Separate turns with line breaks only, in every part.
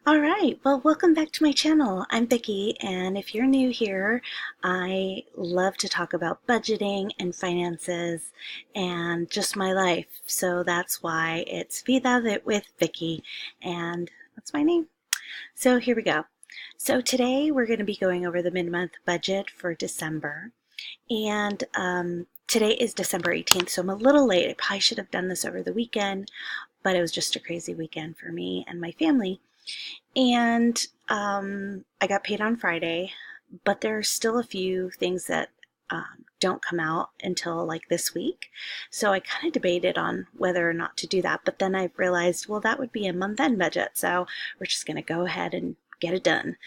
All right, well, welcome back to my channel. I'm Vicky, and if you're new here, I love to talk about budgeting and finances and just my life. So that's why it's Vida with Vicky, and that's my name. So here we go. So today we're going to be going over the mid-month budget for December, and today is December 18th, so I'm a little late. I probably should have done this over the weekend, but it was just a crazy weekend for me and my family. And I got paid on Friday, but there's still a few things that don't come out until like this week. So I kind of debated on whether or not to do that. But then I realized, well, that would be a month-end budget. So we're just going to go ahead and get it done.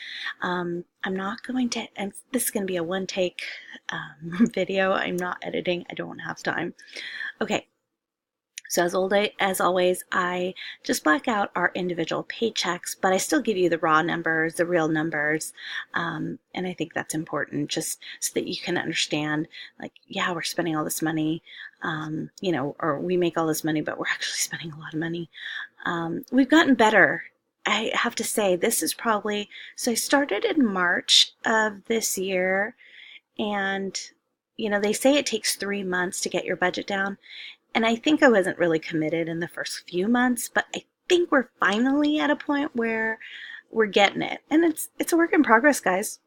I'm not going to, and this is going to be a one-take video. I'm not editing. I don't have time. Okay. So as always, I just black out our individual paychecks, but I still give you the raw numbers, the real numbers, and I think that's important just so that you can understand, like, yeah, we're spending all this money, or we make all this money, but we're actually spending a lot of money. We've gotten better. I have to say, this is probably, so I started in March of this year, and, they say it takes 3 months to get your budget down. And I think I wasn't really committed in the first few months, but I think we're finally at a point where we're getting it. And it's a work in progress, guys.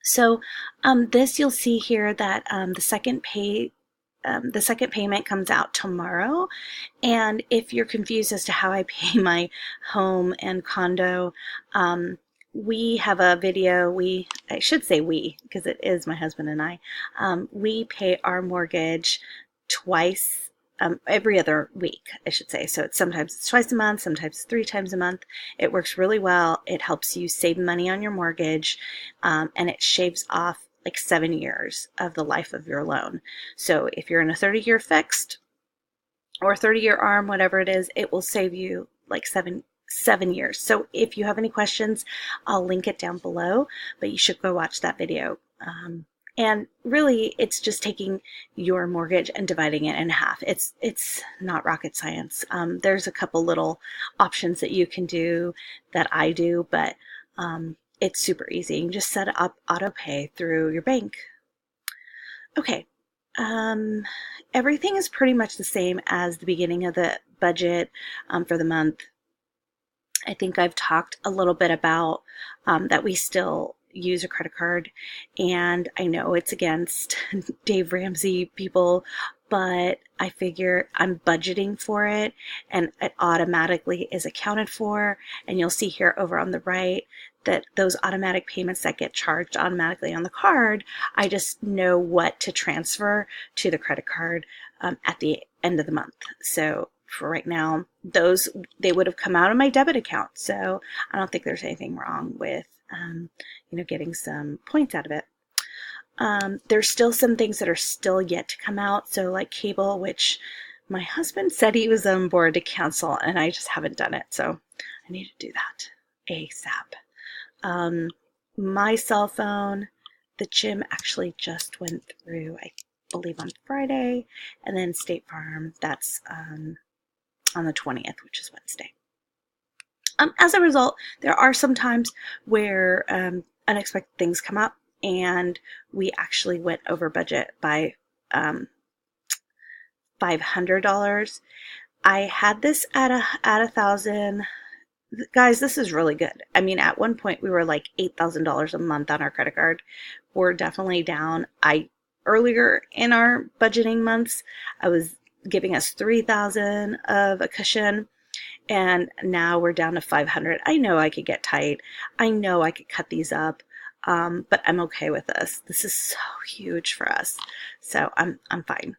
So this you'll see here that the second payment comes out tomorrow. And if you're confused as to how I pay my home and condo, we have a video, I should say we, because it is my husband and I, we pay our mortgage twice, every other week, I should say. So sometimes it's twice a month, sometimes 3 times a month. It works really well. It helps you save money on your mortgage, and it shaves off like 7 years of the life of your loan. So if you're in a 30-year fixed or 30-year ARM, whatever it is, it will save you like seven years. So if you have any questions, I'll link it down below, but you should go watch that video. And really, it's just taking your mortgage and dividing it in half. It's not rocket science. There's a couple little options that you can do that I do, but it's super easy. You can just set up auto pay through your bank. Okay. Everything is pretty much the same as the beginning of the budget for the month. I think I've talked a little bit about that we still use a credit card, and I know it's against Dave Ramsey people, but I figure I'm budgeting for it and it automatically is accounted for. And you'll see here over on the right that those automatic payments that get charged automatically on the card, I just know what to transfer to the credit card at the end of the month. So for right now, they would have come out of my debit account. So I don't think there's anything wrong with getting some points out of it. There's still some things that are still yet to come out. So like cable, which my husband said he was on board to cancel, and I just haven't done it. So I need to do that ASAP. My cell phone, the gym actually just went through, I believe, on Friday, and then State Farm, that's on the 20th, which is Wednesday. As a result, there are some times where unexpected things come up, and we actually went over budget by $500. I had this at $1,000. Guys, this is really good. I mean, at one point we were like $8,000 a month on our credit card. We're definitely down. Earlier in our budgeting months, I was giving us $3,000 of a cushion. And now we're down to 500. I know I could get tight. I know I could cut these up, but I'm okay with this. This is so huge for us. So I'm fine.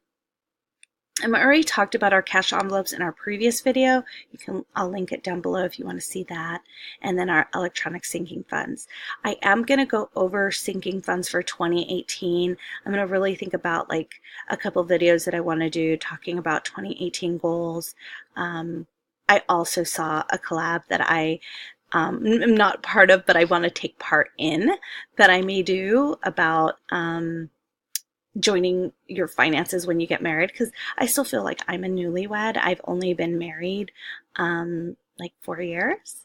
I already talked about our cash envelopes in our previous video. I'll link it down below if you want to see that. And then our electronic sinking funds. I am going to go over sinking funds for 2018. I'm going to really think about like a couple videos that I want to do talking about 2018 goals. I also saw a collab that I am not part of, but I want to take part in, that I may do about joining your finances when you get married, because I still feel like I'm a newlywed. I've only been married like 4 years,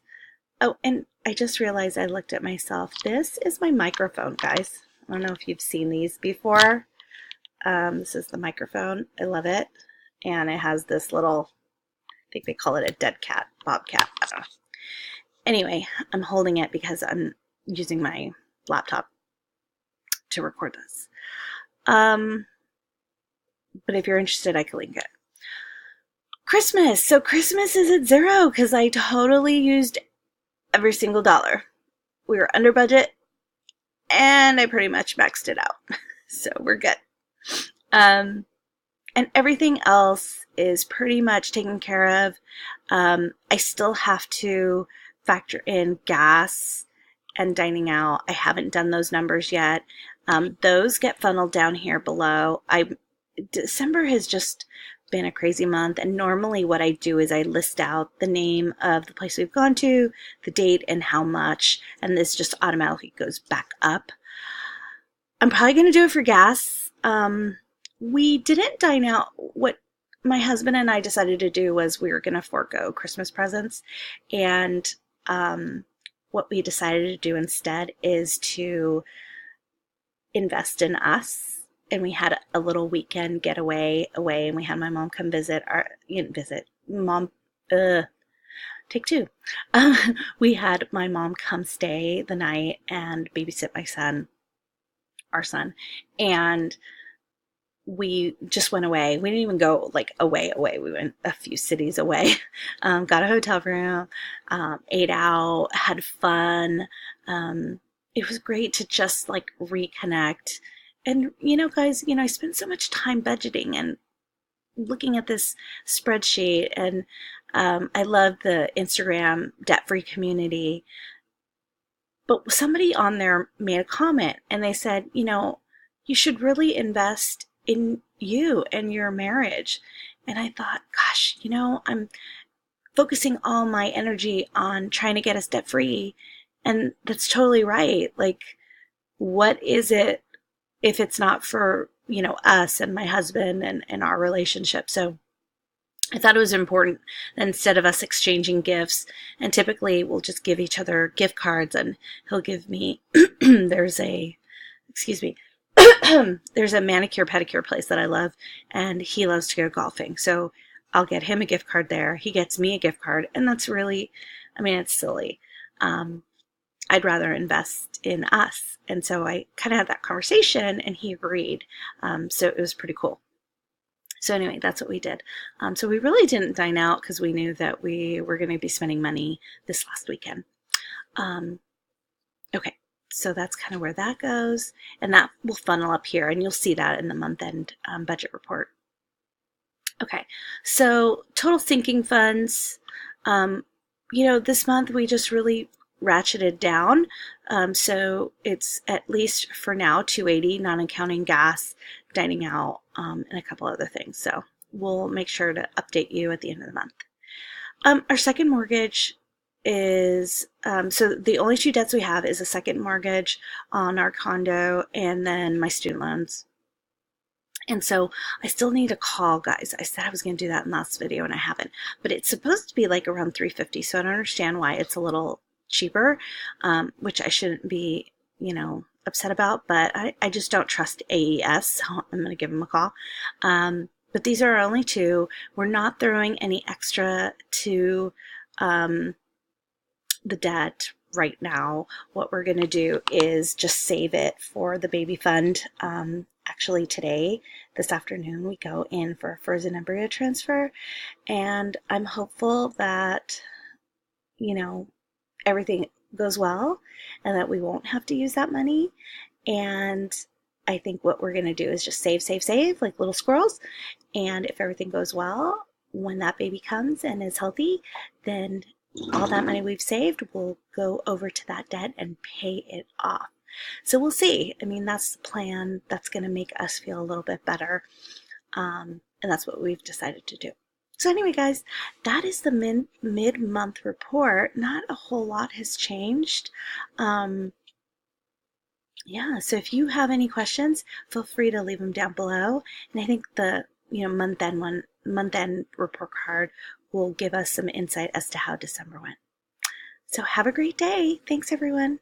Oh, and I just realized I looked at myself. This is my microphone, guys. I don't know if you've seen these before. This is the microphone. I love it. And it has this little, I think they call it a dead cat, bobcat. I don't know. Anyway, I'm holding it because I'm using my laptop to record this. But if you're interested, I can link it. Christmas. So Christmas is at zero because I totally used every single dollar. We were under budget and I pretty much maxed it out. So we're good. And everything else is pretty much taken care of. I still have to factor in gas and dining out. I haven't done those numbers yet. Those get funneled down here below. December has just been a crazy month, and normally what I do is I list out the name of the place we've gone to, the date, and how much, and this just automatically goes back up. I'm probably going to do it for gas. We didn't dine out. What my husband and I decided to do was we were going to forego Christmas presents, and what we decided to do instead is to invest in us. And we had a little weekend getaway away, and we had my mom come visit take two. We had my mom come stay the night and babysit our son, and we just went away. We didn't even go like away. We went a few cities away, got a hotel room, ate out, had fun. It was great to just like reconnect. And, guys, I spent so much time budgeting and looking at this spreadsheet, and I love the Instagram debt-free community. But somebody on there made a comment, and they said, you should really invest in you and your marriage. And I thought, gosh, I'm focusing all my energy on trying to get us debt-free, and that's totally right. Like, what is it if it's not for, us and my husband and our relationship? So I thought it was important that instead of us exchanging gifts, and typically we'll just give each other gift cards, and he'll give me, there's a manicure pedicure place that I love, and he loves to go golfing. So I'll get him a gift card there. He gets me a gift card, and that's really, it's silly. I'd rather invest in us. And so I kind of had that conversation, and he agreed. So it was pretty cool. So anyway, that's what we did. So we really didn't dine out because we knew that we were going to be spending money this last weekend. Okay, so that's kind of where that goes. And that will funnel up here, and you'll see that in the month-end budget report. Okay, so total sinking funds. This month we just really ratcheted down. So it's at least for now $280, not accounting gas, dining out, and a couple other things. So we'll make sure to update you at the end of the month. Our second mortgage is, so the only two debts we have is a second mortgage on our condo and then my student loans. And so I still need to call, guys. I said I was going to do that in last video and I haven't, but it's supposed to be like around $350. So I don't understand why it's a little cheaper, which I shouldn't be, upset about, but I just don't trust AES, so I'm going to give them a call. But these are our only two. We're not throwing any extra to the debt right now. What we're going to do is just save it for the baby fund. Actually today, this afternoon, we go in for a frozen embryo transfer, and I'm hopeful that, everything goes well and that we won't have to use that money. And I think what we're going to do is just save like little squirrels. And if everything goes well, when that baby comes and is healthy, then all that money we've saved will go over to that debt and pay it off. So we'll see. That's the plan. That's going to make us feel a little bit better. And that's what we've decided to do. So anyway, guys, that is the mid-month report. Not a whole lot has changed. Yeah, so if you have any questions, feel free to leave them down below. And I think the month-end report card will give us some insight as to how December went. So have a great day. Thanks, everyone.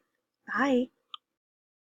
Bye.